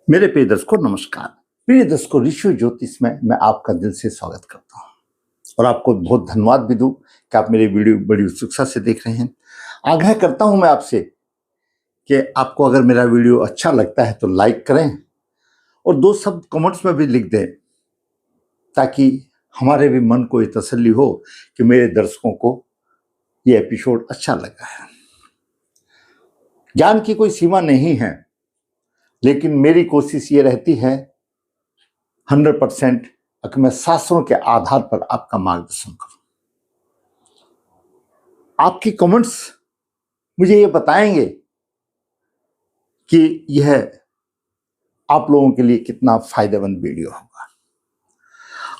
मेरे प्रिय दर्शकों नमस्कार। प्रिय दर्शकों, ऋषि ज्योतिष में मैं आपका दिल से स्वागत करता हूं और आपको बहुत धन्यवाद भी दूं कि आप मेरे वीडियो बड़ी उत्सुकता से देख रहे हैं। आग्रह करता हूं मैं आपसे कि आपको अगर मेरा वीडियो अच्छा लगता है तो लाइक करें और दो शब्द कमेंट्स में भी लिख दें, ताकि हमारे भी मन को ये तसल्ली हो कि मेरे दर्शकों को ये एपिसोड अच्छा लगा है। ज्ञान की कोई सीमा नहीं है, लेकिन मेरी कोशिश ये रहती है 100% कि मैं शास्त्रों के आधार पर आपका मार्गदर्शन करूं। आपकी कमेंट्स मुझे ये बताएंगे कि यह आप लोगों के लिए कितना फायदेमंद वीडियो होगा।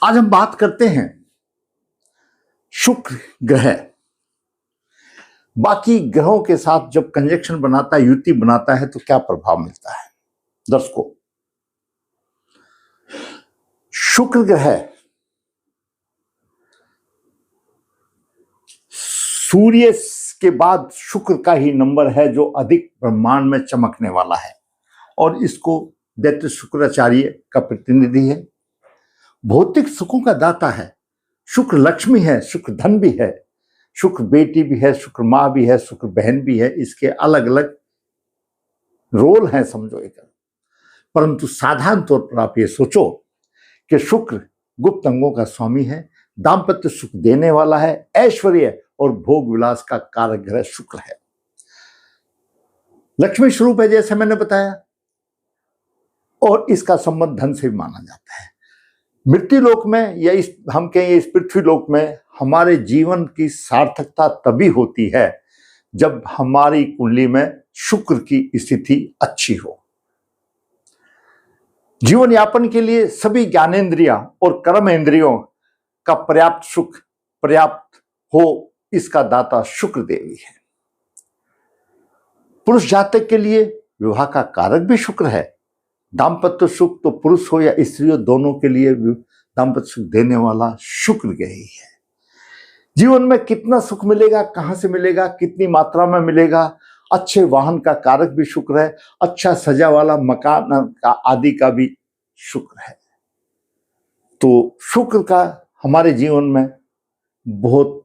आज हम बात करते हैं शुक्र ग्रह बाकी ग्रहों के साथ जब कंजक्शन बनाता है, युति बनाता है, तो क्या प्रभाव मिलता है। दर्शकों, शुक्र ग्रह सूर्य के बाद शुक्र का ही नंबर है जो अधिक ब्रह्मांड में चमकने वाला है, और इसको दैत्य शुक्राचार्य का प्रतिनिधि है। भौतिक सुखों का दाता है। शुक्र लक्ष्मी है, शुक्र धन भी है, शुक्र बेटी भी है, शुक्र माँ भी है, शुक्र बहन भी है। इसके अलग अलग रोल हैं, समझो एक। परंतु साधारण तौर पर आप ये सोचो कि शुक्र गुप्त अंगों का स्वामी है, दाम्पत्य सुख देने वाला है, ऐश्वर्य और भोग विलास का कारक ग्रह शुक्र है। लक्ष्मी स्वरूप है, जैसे मैंने बताया, और इसका संबंध धन से भी माना जाता है। मृत्यु लोक में या हम कहें इस पृथ्वी लोक में हमारे जीवन की सार्थकता तभी होती है जब हमारी कुंडली में शुक्र की स्थिति अच्छी हो। जीवन यापन के लिए सभी ज्ञानेंद्रियां और कर्म इंद्रियों का पर्याप्त सुख पर्याप्त हो, इसका दाता शुक्र देवी है। पुरुष जातक के लिए विवाह का कारक भी शुक्र है। दाम्पत्य सुख तो पुरुष हो या स्त्री हो, दोनों के लिए दाम्पत्य सुख देने वाला शुक्र ग्रह ही है। जीवन में कितना सुख मिलेगा, कहां से मिलेगा, कितनी मात्रा में मिलेगा, अच्छे वाहन का कारक भी शुक्र है। अच्छा सजा वाला मकान आदि का भी शुक्र है। तो शुक्र का हमारे जीवन में बहुत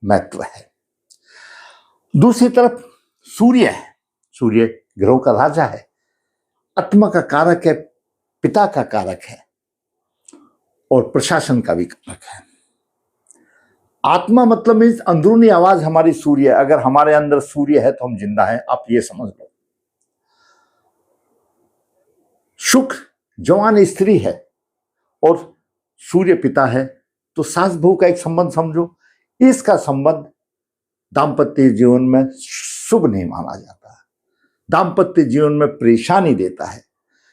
महत्व है। दूसरी तरफ सूर्य है। सूर्य ग्रहों का राजा है, आत्मा का कारक है, पिता का कारक है और प्रशासन का भी कारक है। आत्मा मतलब मीन्स अंदरूनी आवाज हमारी सूर्य है। अगर हमारे अंदर सूर्य है तो हम जिंदा हैं, आप ये समझ लो। शुक्र जवान स्त्री है और सूर्य पिता है, तो सास बहू का एक संबंध समझो। इसका संबंध दाम्पत्य जीवन में शुभ नहीं माना जाता। दाम्पत्य जीवन में परेशानी देता है।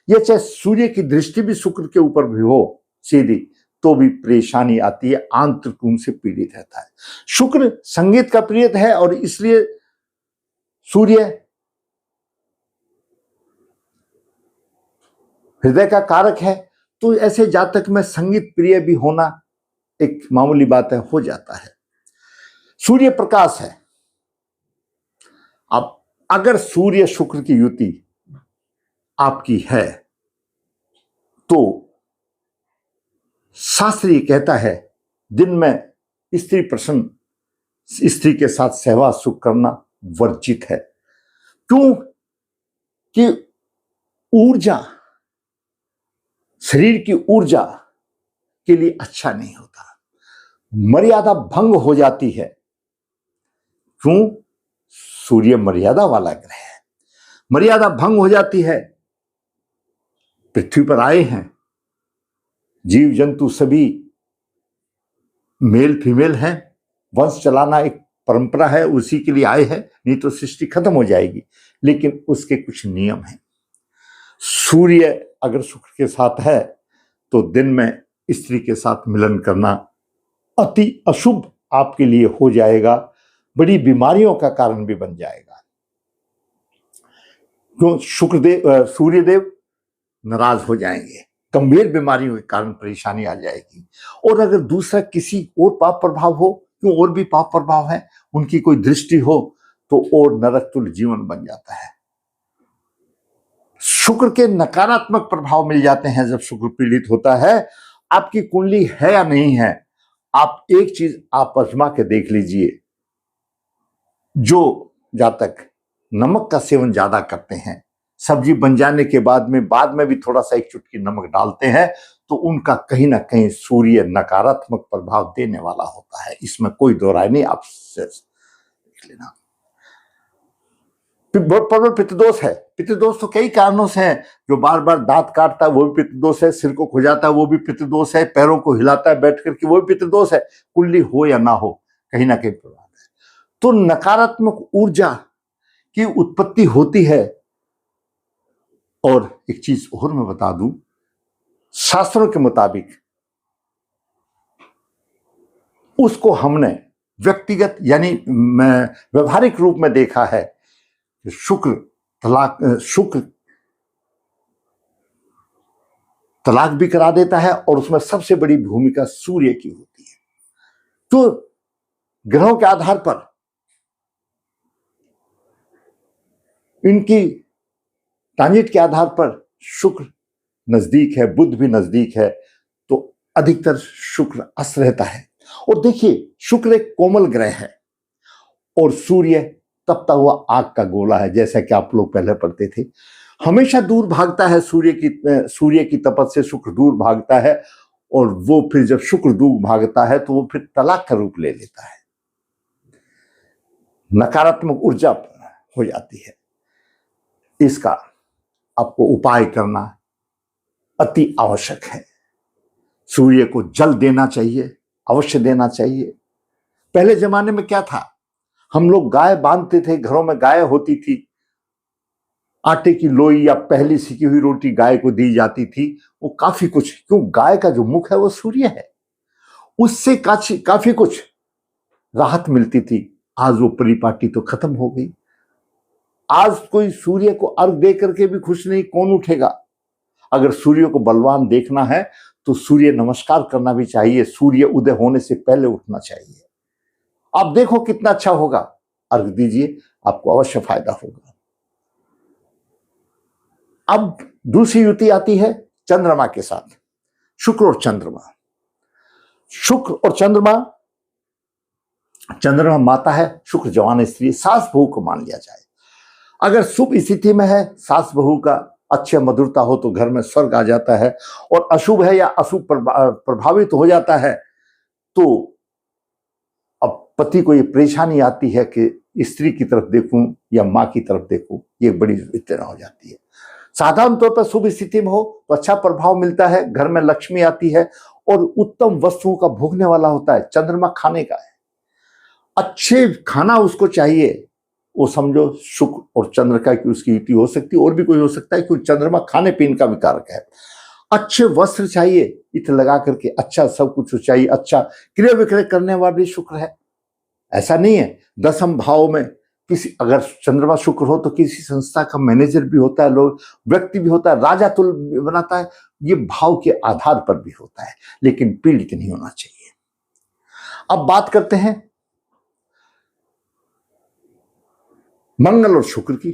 यह चाहे सूर्य की दृष्टि भी शुक्र के ऊपर भी हो सीधी, तो भी परेशानी आती है, आंतरिक रूप से पीड़ित रहता है। शुक्र संगीत का प्रिय है और इसलिए सूर्य हृदय का कारक है। तो ऐसे जातक में संगीत प्रिय भी होना एक मामूली बात है, हो जाता है। सूर्य प्रकाश है। अब अगर सूर्य शुक्र की युति आपकी है तो शास्त्र ये कहता है दिन में स्त्री प्रसन्न स्त्री के साथ सहवास सुख करना वर्जित है। क्यों? कि ऊर्जा, शरीर की ऊर्जा के लिए अच्छा नहीं होता, मर्यादा भंग हो जाती है। क्यों? सूर्य मर्यादा वाला ग्रह है, मर्यादा भंग हो जाती है। पृथ्वी पर आए हैं, जीव जंतु सभी मेल फीमेल हैं, वंश चलाना एक परंपरा है, उसी के लिए आए हैं, नहीं तो सृष्टि खत्म हो जाएगी। लेकिन उसके कुछ नियम हैं। सूर्य अगर शुक्र के साथ है तो दिन में स्त्री के साथ मिलन करना अति अशुभ आपके लिए हो जाएगा, बड़ी बीमारियों का कारण भी बन जाएगा। क्यों? सूर्यदेव नाराज हो जाएंगे, गंभीर बीमारियों के कारण परेशानी आ जाएगी। और अगर दूसरा किसी और पाप प्रभाव हो, क्यों और भी पाप प्रभाव है, उनकी कोई दृष्टि हो, तो और नरक तुल्य जीवन बन जाता है। शुक्र के नकारात्मक प्रभाव मिल जाते हैं जब शुक्र पीड़ित होता है। आपकी कुंडली है या नहीं है, आप एक चीज आप आजमा के देख लीजिए। जो जातक नमक का सेवन ज्यादा करते हैं, सब्जी बन जाने के बाद में भी थोड़ा सा एक चुटकी नमक डालते हैं, तो उनका कहीं ना कहीं सूर्य नकारात्मक प्रभाव देने वाला होता है। इसमें कोई दो राय नहीं, आप देख लेना। प्रबल पित्तदोष है। पित्तदोष तो कई कारणों से है। जो बार बार दांत काटता है वो भी पित्तदोष है, सिर को खुजाता है वो भी पित्तदोष है, पैरों को हिलाता है बैठ करके वो भी पित्तदोष है। कुंडली हो या ना हो, कहीं ना कहीं प्रभाव है। तो नकारात्मक ऊर्जा की उत्पत्ति होती है। और एक चीज और मैं बता दूं, शास्त्रों के मुताबिक उसको हमने व्यक्तिगत यानी व्यवहारिक रूप में देखा है। शुक्र तलाक भी करा देता है और उसमें सबसे बड़ी भूमिका सूर्य की होती है। तो ग्रहों के आधार पर इनकी ट्रांजिट के आधार पर शुक्र नजदीक है, बुध भी नजदीक है, तो अधिकतर शुक्र अस्त रहता है। और देखिए, शुक्र एक कोमल ग्रह है और सूर्य तपता हुआ आग का गोला है, जैसा कि आप लोग पहले पढ़ते थे। हमेशा दूर भागता है सूर्य की तपत से शुक्र दूर भागता है, और वो फिर जब शुक्र दूर भागता है तो वो फिर तलाक का रूप ले लेता है, नकारात्मक ऊर्जा हो जाती है। इसका आपको उपाय करना अति आवश्यक है। सूर्य को जल देना चाहिए, अवश्य देना चाहिए। पहले जमाने में क्या था, हम लोग गाय बांधते थे, घरों में गाय होती थी, आटे की लोई या पहली सिकी हुई रोटी गाय को दी जाती थी। वो काफी कुछ, क्यों, गाय का जो मुख है वो सूर्य है, उससे काफी कुछ राहत मिलती थी। आज वो परिपाटी तो खत्म हो गई। आज कोई सूर्य को अर्घ दे करके भी खुश नहीं, कौन उठेगा। अगर सूर्य को बलवान देखना है तो सूर्य नमस्कार करना भी चाहिए, सूर्य उदय होने से पहले उठना चाहिए। आप देखो कितना अच्छा होगा, अर्घ दीजिए, आपको अवश्य फायदा होगा। अब दूसरी युति आती है चंद्रमा के साथ, शुक्र और चंद्रमा। शुक्र और चंद्रमा माता है, शुक्र जवान स्त्री, सास बहू को मान लिया जाए। अगर शुभ स्थिति में है, सास बहू का अच्छे मधुरता हो तो घर में स्वर्ग आ जाता है, और अशुभ है या अशुभ प्रभावित हो जाता है तो अब पति को ये परेशानी आती है कि स्त्री की तरफ देखूं या मां की तरफ देखूं, ये बड़ी वितना हो जाती है। साधारण तौर पर शुभ स्थिति में हो तो अच्छा प्रभाव मिलता है, घर में लक्ष्मी आती है और उत्तम वस्तुओं का भोगने वाला होता है। चंद्रमा खाने का है, अच्छे खाना उसको चाहिए। वो समझो शुक्र और चंद्र का कि उसकी युति हो सकती है, और भी कोई हो सकता है, क्योंकि चंद्रमा खाने पीने का भी कारक है। अच्छे वस्त्र चाहिए, इत्र लगा करके अच्छा सब कुछ चाहिए। अच्छा क्रिया विक्रय करने वाला भी शुक्र है। ऐसा नहीं है, दसम भाव में किसी, अगर चंद्रमा शुक्र हो तो किसी संस्था का मैनेजर भी होता है, लोग व्यक्ति भी होता है, राजा तुल बनाता है। ये भाव के आधार पर भी होता है, लेकिन पीड़ित नहीं होना चाहिए। अब बात करते हैं मंगल और शुक्र की।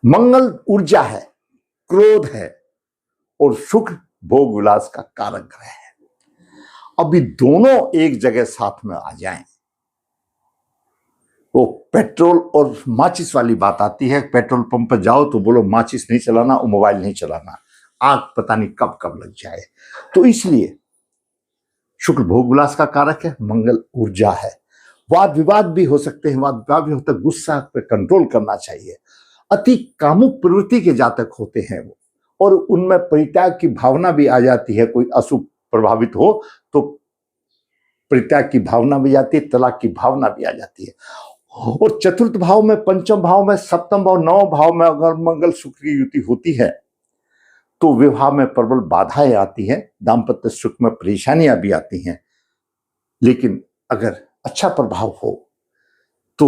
मंगल ऊर्जा है, क्रोध है, और शुक्र भोग विलास का कारक ग्रह है। अभी दोनों एक जगह साथ में आ जाएं, वो पेट्रोल और माचिस वाली बात आती है। पेट्रोल पंप पर जाओ तो बोलो माचिस नहीं चलाना और मोबाइल नहीं चलाना, आग पता नहीं कब कब लग जाए। तो इसलिए शुक्र भोग विलास का कारक है, मंगल ऊर्जा है। वाद विवाद भी हो सकते हैं, वाद विवाद भी होता है, गुस्सा पे कंट्रोल करना चाहिए। अति कामुक प्रवृत्ति के जातक होते हैं वो, और उनमें परित्याग की भावना भी आ जाती है। कोई अशुभ प्रभावित हो तो परित्याग की भावना भी आती है, तलाक की भावना भी आ जाती है। और चतुर्थ भाव में, पंचम भाव में, सप्तम भाव, नवम भाव में अगर मंगल शुक्र की युति होती है तो विवाह में प्रबल बाधाएं आती हैं, दाम्पत्य सुख में परेशानियां भी आती हैं। लेकिन अगर अच्छा प्रभाव हो तो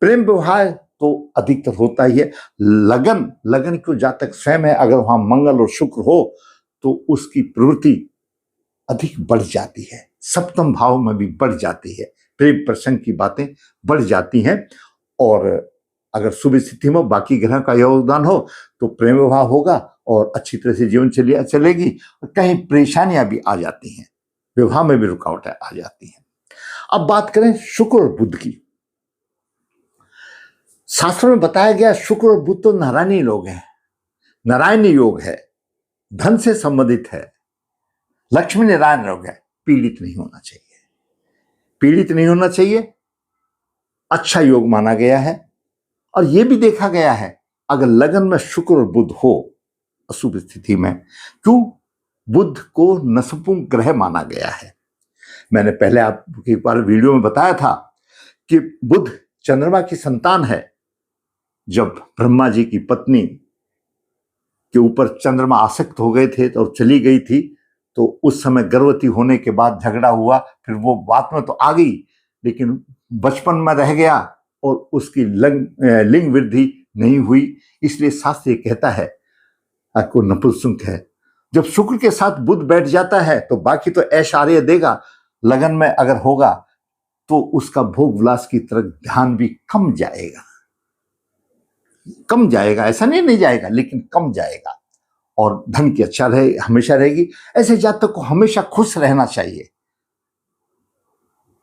प्रेम विवाह तो अधिकतर होता ही है। लगन को जातक स्वयं है, अगर वहां मंगल और शुक्र हो तो उसकी प्रवृत्ति अधिक बढ़ जाती है, सप्तम भाव में भी बढ़ जाती है, प्रेम प्रसंग की बातें बढ़ जाती हैं। और अगर शुभ स्थिति में बाकी ग्रह का योगदान हो तो प्रेम विवाह होगा और अच्छी तरह से जीवन चलेगी। कहीं परेशानियां भी आ जाती हैं, विवाह में भी रुकावटें आ जाती हैं। अब बात करें शुक्र और बुध की। शास्त्रों में बताया गया शुक्र और बुध तो नारायणी लोग हैं, नारायणी योग है, धन से संबंधित है, लक्ष्मी नारायण योग है। पीड़ित नहीं होना चाहिए, पीड़ित नहीं होना चाहिए, अच्छा योग माना गया है। और यह भी देखा गया है अगर लगन में शुक्र और बुध हो अशुभ स्थिति में, क्यों? बुध को नसपुंग ग्रह माना गया है। मैंने पहले आपकी एक बार वीडियो में बताया था कि बुध चंद्रमा की संतान है। जब ब्रह्मा जी की पत्नी के ऊपर चंद्रमा आसक्त हो गए थे और चली गई थी, तो उस समय गर्भवती होने के बाद झगड़ा हुआ। फिर वो बात में तो आ गई, लेकिन बचपन में रह गया और उसकी लिंग वृद्धि नहीं हुई। इसलिए शास्त्र ये कहता है आपको नपुंसक है। जब शुक्र के साथ बुध बैठ जाता है तो बाकी तो ऐश्वर्य देगा, लगन में अगर होगा तो उसका भोग विलास की तरफ ध्यान भी कम जाएगा, कम जाएगा। ऐसा नहीं जाएगा, लेकिन कम जाएगा। और धन की अच्छा रहे, हमेशा रहेगी। ऐसे जातक को हमेशा खुश रहना चाहिए,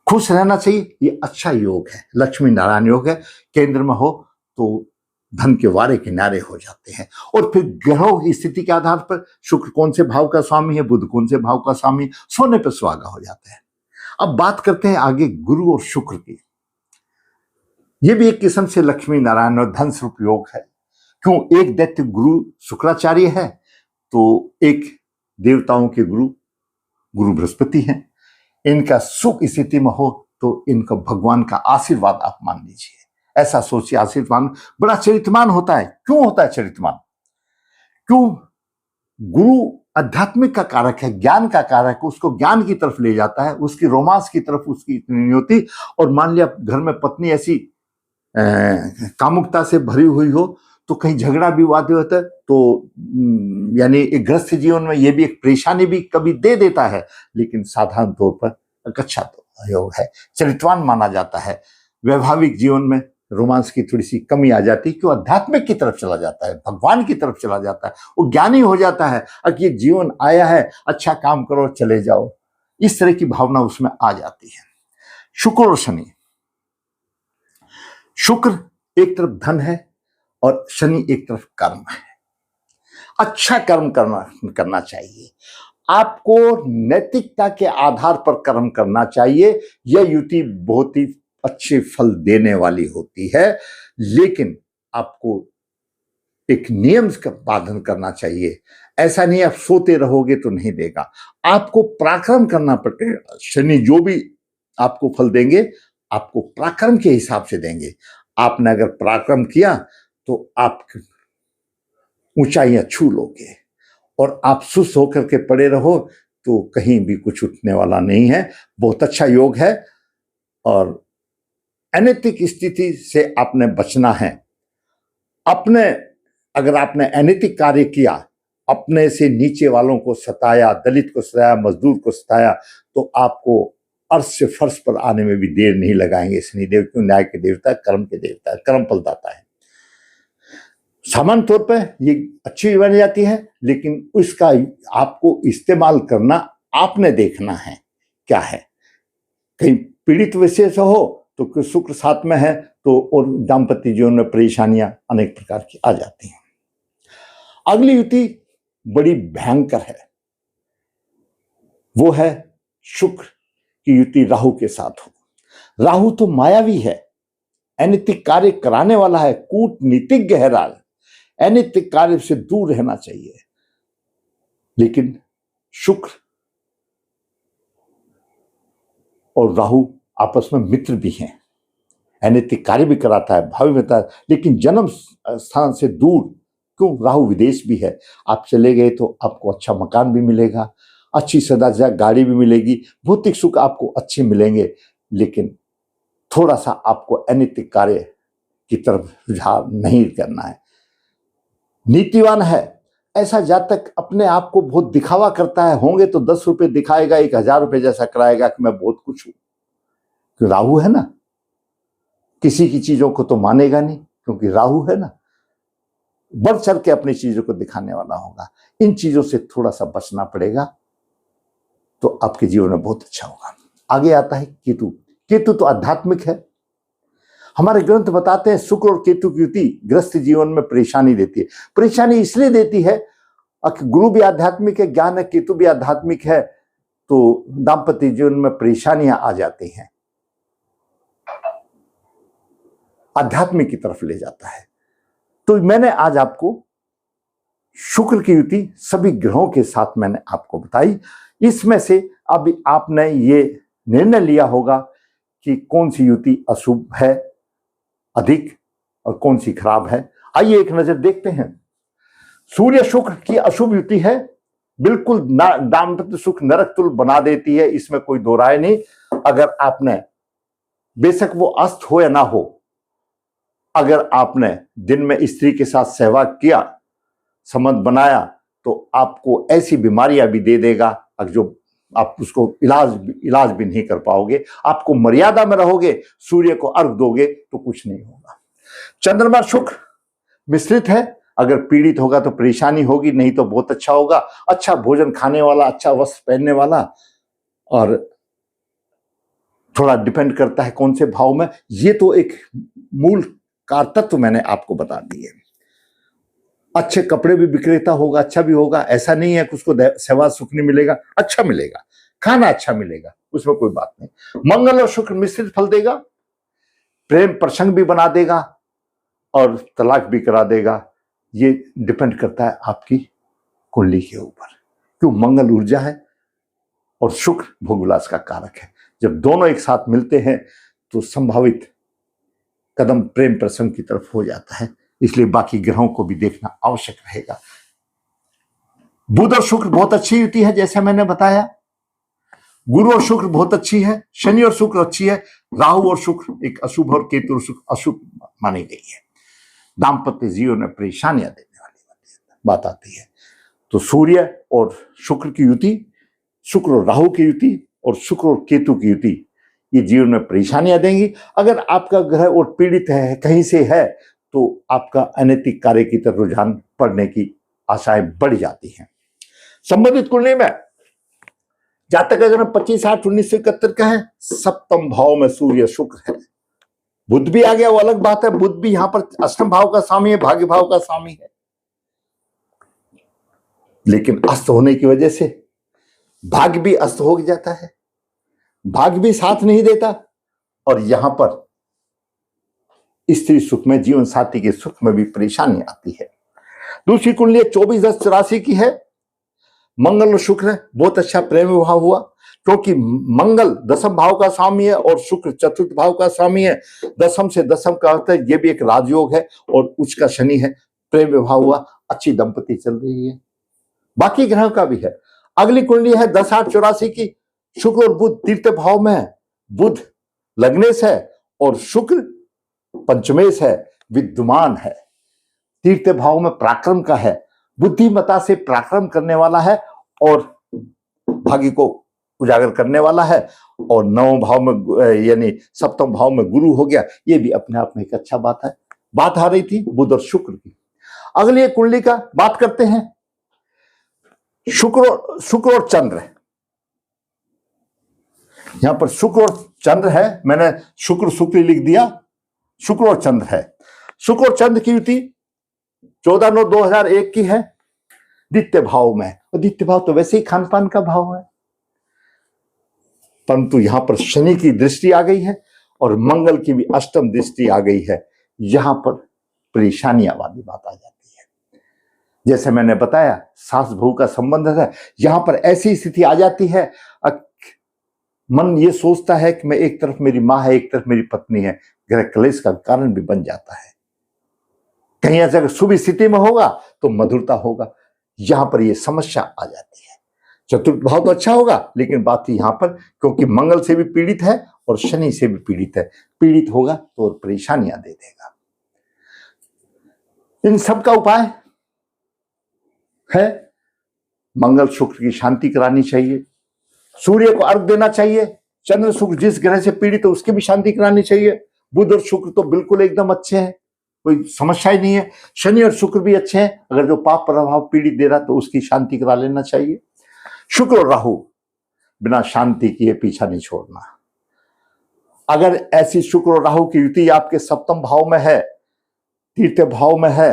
खुश रहना चाहिए। ये अच्छा योग है, लक्ष्मी नारायण योग है। केंद्र में हो तो धन के वारे किनारे हो जाते हैं। और फिर ग्रहों की स्थिति के आधार पर शुक्र कौन से भाव का स्वामी है, बुध कौन से भाव का स्वामी, सोने पर सुहागा हो जाता है। अब बात करते हैं आगे गुरु और शुक्र की। यह भी एक किस्म से लक्ष्मी नारायण और धन स्वरूप योग है। क्यों? एक दैत्य गुरु शुक्राचार्य है, तो एक देवताओं के गुरु गुरु बृहस्पति हैं। इनका सुख स्थिति में हो तो इनका भगवान का आशीर्वाद आप मान लीजिए। ऐसा सोचिए, आशीर्वाद बड़ा चरित्रवान होता है। क्यों होता है चरित्रवान? क्यों? गुरु आध्यात्मिक का कारक है, ज्ञान का कारक है। उसको ज्ञान की तरफ ले जाता है, उसकी रोमांस की तरफ उसकी इतनी नहीं होती। और मान लिया घर में पत्नी ऐसी कामुकता से भरी हुई हो तो कहीं झगड़ा विवाद होता है, तो यानी एक गृहस्थ जीवन में यह भी एक परेशानी भी कभी दे देता है। लेकिन साधारण तौर पर अच्छा तो योग है, चरित्रवान माना जाता है। वैवाहिक जीवन में रोमांस की थोड़ी सी कमी आ जाती है, क्यों? आध्यात्मिक की तरफ चला जाता है, भगवान की तरफ चला जाता है, वो ज्ञानी हो जाता है। अब ये जीवन आया है, अच्छा काम करो, चले जाओ, इस तरह की भावना उसमें आ जाती है। शुक्र और शनि। शुक्र एक तरफ धन है और शनि एक तरफ कर्म है। अच्छा कर्म करना चाहिए आपको, नैतिकता के आधार पर कर्म करना चाहिए। यह युति बहुत ही अच्छे फल देने वाली होती है, लेकिन आपको एक नियम का पालन करना चाहिए। ऐसा नहीं आप सोते रहोगे तो नहीं देगा, आपको पराक्रम करना पड़ेगा। शनि जो भी आपको फल देंगे, आपको पराक्रम के हिसाब से देंगे। आपने अगर पराक्रम किया तो आप ऊंचाइयां छू लोगे, और आप सुस्त होकर के पड़े रहो तो कहीं भी कुछ उठने वाला नहीं है। बहुत अच्छा योग है। और अनैतिक स्थिति से आपने बचना है। अपने अगर आपने अनैतिक कार्य किया, अपने से नीचे वालों को सताया, दलित को सताया, मजदूर को सताया, तो आपको अर्श से फर्श पर आने में भी देर नहीं लगाएंगे शनिदेव। क्यों? न्याय के देवता, कर्म के देवता, कर्म फलदाता है। सामान्य तौर पर ये अच्छी बन जाती है, लेकिन उसका आपको इस्तेमाल करना आपने देखना है क्या है। कहीं पीड़ित विशेष हो तो शुक्र साथ में है तो और दाम्पत्य जीवन में परेशानियां अनेक प्रकार की आ जाती हैं। अगली युति बड़ी भयंकर है, वो है शुक्र की युति राहु के साथ हो। राहु तो मायावी है, अनैतिक कार्य कराने वाला है, कूटनीतिज्ञ है राहु। अनैतिक कार्य से दूर रहना चाहिए। लेकिन शुक्र और राहु आपस में मित्र भी हैं, अनैतिक कार्य भी कराता है, भावी होता है, लेकिन जन्म स्थान से दूर। क्यों? राहु विदेश भी है। आप चले गए तो आपको अच्छा मकान भी मिलेगा, अच्छी सदा गाड़ी भी मिलेगी, भौतिक सुख आपको अच्छे मिलेंगे, लेकिन थोड़ा सा आपको अनैतिक कार्य की तरफ रुझान नहीं करना है। नीतिवान है, ऐसा जातक अपने आप को बहुत दिखावा करता है। होंगे तो 10 रुपए दिखाएगा, 1000 रुपए जैसा कराएगा कि मैं बहुत कुछ हूं। राहु है ना, किसी की चीजों को तो मानेगा नहीं, क्योंकि राहु है ना, बढ़ चढ़ के अपनी चीजों को दिखाने वाला होगा। इन चीजों से थोड़ा सा बचना पड़ेगा तो आपके जीवन में बहुत अच्छा होगा। आगे आता है केतु। केतु तो आध्यात्मिक है। हमारे ग्रंथ बताते हैं शुक्र और केतु की युति गृहस्थ जीवन में परेशानी देती है। परेशानी इसलिए देती है, गुरु भी आध्यात्मिक है, ज्ञान है, केतु भी आध्यात्मिक है, तो दाम्पत्य जीवन में परेशानियां आ जाती हैं, आध्यात्मिक की तरफ ले जाता है। तो मैंने आज आपको शुक्र की युति सभी ग्रहों के साथ मैंने आपको बताई। इसमें से अब आपने ये निर्णय लिया होगा कि कौन सी युति अशुभ है अधिक और कौन सी खराब है। आइए एक नजर देखते हैं। सूर्य शुक्र की अशुभ युति है, बिल्कुल दाम्पत्य सुख नरक तुल्य बना देती है, इसमें कोई दो राय नहीं। अगर आपने, बेशक वो अस्त हो या ना हो, अगर आपने दिन में स्त्री के साथ सहवाग किया, संबंध बनाया, तो आपको ऐसी बीमारियां भी दे देगा जो आप उसको इलाज भी नहीं कर पाओगे। आपको मर्यादा में रहोगे, सूर्य को अर्घ दोगे तो कुछ नहीं होगा। चंद्रमा शुक्र मिश्रित है, अगर पीड़ित होगा तो परेशानी होगी, नहीं तो बहुत अच्छा होगा। अच्छा भोजन खाने वाला, अच्छा वस्त्र पहनने वाला, और थोड़ा डिपेंड करता है कौन से भाव में। ये तो एक मूल कार तत्व मैंने आपको बता दिए। अच्छे कपड़े भी विक्रेता होगा, अच्छा भी होगा, ऐसा नहीं है कि उसको सहवाग सुख नहीं मिलेगा, अच्छा मिलेगा, खाना अच्छा मिलेगा, उसमें कोई बात नहीं। मंगल और शुक्र मिश्रित फल देगा, प्रेम प्रसंग भी बना देगा और तलाक भी करा देगा। ये डिपेंड करता है आपकी कुंडली के ऊपर, क्यों मंगल ऊर्जा है और शुक्र भोगविलास का कारक है। जब दोनों एक साथ मिलते हैं तो संभावित कदम प्रेम प्रसंग की तरफ हो जाता है, इसलिए बाकी ग्रहों को भी देखना आवश्यक रहेगा। बुध और शुक्र बहुत अच्छी युति है, जैसे मैंने बताया। गुरु और शुक्र बहुत अच्छी है, शनि और शुक्र अच्छी है, राहु और शुक्र एक अशुभ और केतु और शुक्र अशुभ मानी गई है। दाम्पत्य जीवन में परेशानियां देने वाली बात आती है। तो सूर्य और शुक्र की युति, शुक्र और राहु की युति और शुक्र और केतु की युति, ये जीवन में परेशानियां देंगी। अगर आपका ग्रह और पीड़ित है, कहीं से है, तो आपका अनैतिक कार्य की तरफ रुझान पड़ने की आशाएं बढ़ जाती हैं। संबंधित कुंडली में जातक अगर 25/8/1971 का है, सप्तम भाव में सूर्य शुक्र है। बुध भी आ गया, वो अलग बात है, बुध भी यहां पर अष्टम भाव का स्वामी है, भाग्य भाव का स्वामी है, लेकिन अस्त होने की वजह से भाग्य भी अस्त हो जाता है, भाग्य भी साथ नहीं देता, और यहां पर स्त्री सुख में, जीवन साथी के सुख में भी परेशानी आती है। दूसरी कुंडली 24/10/84 की है, मंगल और शुक्र बहुत अच्छा प्रेम विवाह हुआ, क्योंकि मंगल दसम भाव का स्वामी है और शुक्र चतुर्थ भाव का स्वामी है। दसम से दसम का अर्थ है, ये भी एक राजयोग है, और उच्च का शनि है। प्रेम विवाह हुआ, अच्छी दंपति चल रही है। बाकी ग्रहों का भी है। अगली कुंडली है 10/8/84 की, शुक्र और बुध तृतीय भाव में है, बुध लग्नेश है और शुक्र पंचमेश है, विद्यमान है, तृतीय भाव में पराक्रम का है, बुद्धिमता से पराक्रम करने वाला है और भाग्य को उजागर करने वाला है, और नवम भाव में यानी सप्तम भाव में गुरु हो गया। ये भी अपने आप में एक अच्छा बात है। बात आ रही थी बुध और शुक्र की। अगली कुंडली का बात करते हैं, शुक्र और चंद्र। यहां पर शुक्र और चंद्र है, मैंने शुक्र लिख दिया, शुक्र और चंद्र है। शुक्र और चंद्र की युति 14/9/2001 की है, द्वितीय भाव में। और द्वितीय भाव तो वैसे ही खान पान का भाव है, परंतु यहां पर शनि की दृष्टि आ गई है और मंगल की भी अष्टम दृष्टि आ गई है। यहां पर परेशानियां वाली बात आ जाती है। जैसे मैंने बताया, सास बहू का संबंध है, यहां पर ऐसी स्थिति आ जाती है, मन ये सोचता है कि मैं, एक तरफ मेरी माँ है, एक तरफ मेरी पत्नी है, ग्रह क्लेश का कारण भी बन जाता है। कहीं अगर शुभ स्थिति में होगा तो मधुरता होगा, यहां पर यह समस्या आ जाती है। चतुर्थ भाव तो अच्छा होगा, लेकिन बात यहां पर, क्योंकि मंगल से भी पीड़ित है और शनि से भी पीड़ित है, पीड़ित होगा तो परेशानियां दे देगा। इन सब का उपाय है, मंगल शुक्र की शांति करानी चाहिए, सूर्य को अर्घ देना चाहिए, चंद्र शुक्र जिस ग्रह से पीड़ित है उसकी भी शांति करानी चाहिए। बुध और शुक्र तो बिल्कुल एकदम अच्छे हैं, कोई समस्या ही नहीं है। शनि और शुक्र भी अच्छे हैं, अगर जो पाप प्रभाव पीड़ित दे रहा तो उसकी शांति करा लेना चाहिए। शुक्र और राहु बिना शांति किए पीछा नहीं छोड़ना। अगर ऐसी शुक्र और राहु की युति आपके सप्तम भाव में है, तृतीय भाव में है,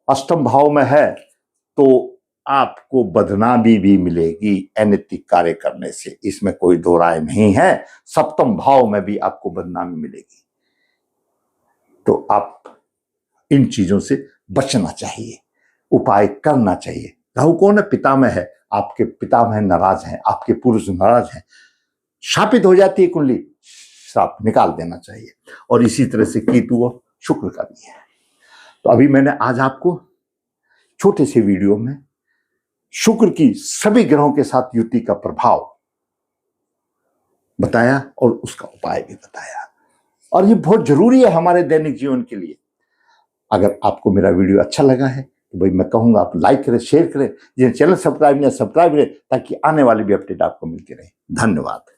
अष्टम भाव में है, तो आपको बदनामी भी मिलेगी अनैतिक कार्य करने से, इसमें कोई दो राय नहीं है। सप्तम भाव में भी आपको बदनामी मिलेगी, तो आप इन चीजों से बचना चाहिए, उपाय करना चाहिए। राहु कौन है? पिता में है, आपके पिता में नाराज हैं, आपके पुरुष नाराज हैं, शापित हो जाती है कुंडली, श्राप निकाल देना चाहिए। और इसी तरह से केतु और शुक्र का भी है। तो अभी मैंने आज आपको छोटे से वीडियो में शुक्र की सभी ग्रहों के साथ युति का प्रभाव बताया और उसका उपाय भी बताया, और ये बहुत जरूरी है हमारे दैनिक जीवन के लिए। अगर आपको मेरा वीडियो अच्छा लगा है तो भाई मैं कहूंगा आप लाइक करें, शेयर करें, जिन्हें चैनल सब्सक्राइब नहीं सब्सक्राइब करें, ताकि आने वाली भी अपडेट आपको मिलती रहे। धन्यवाद।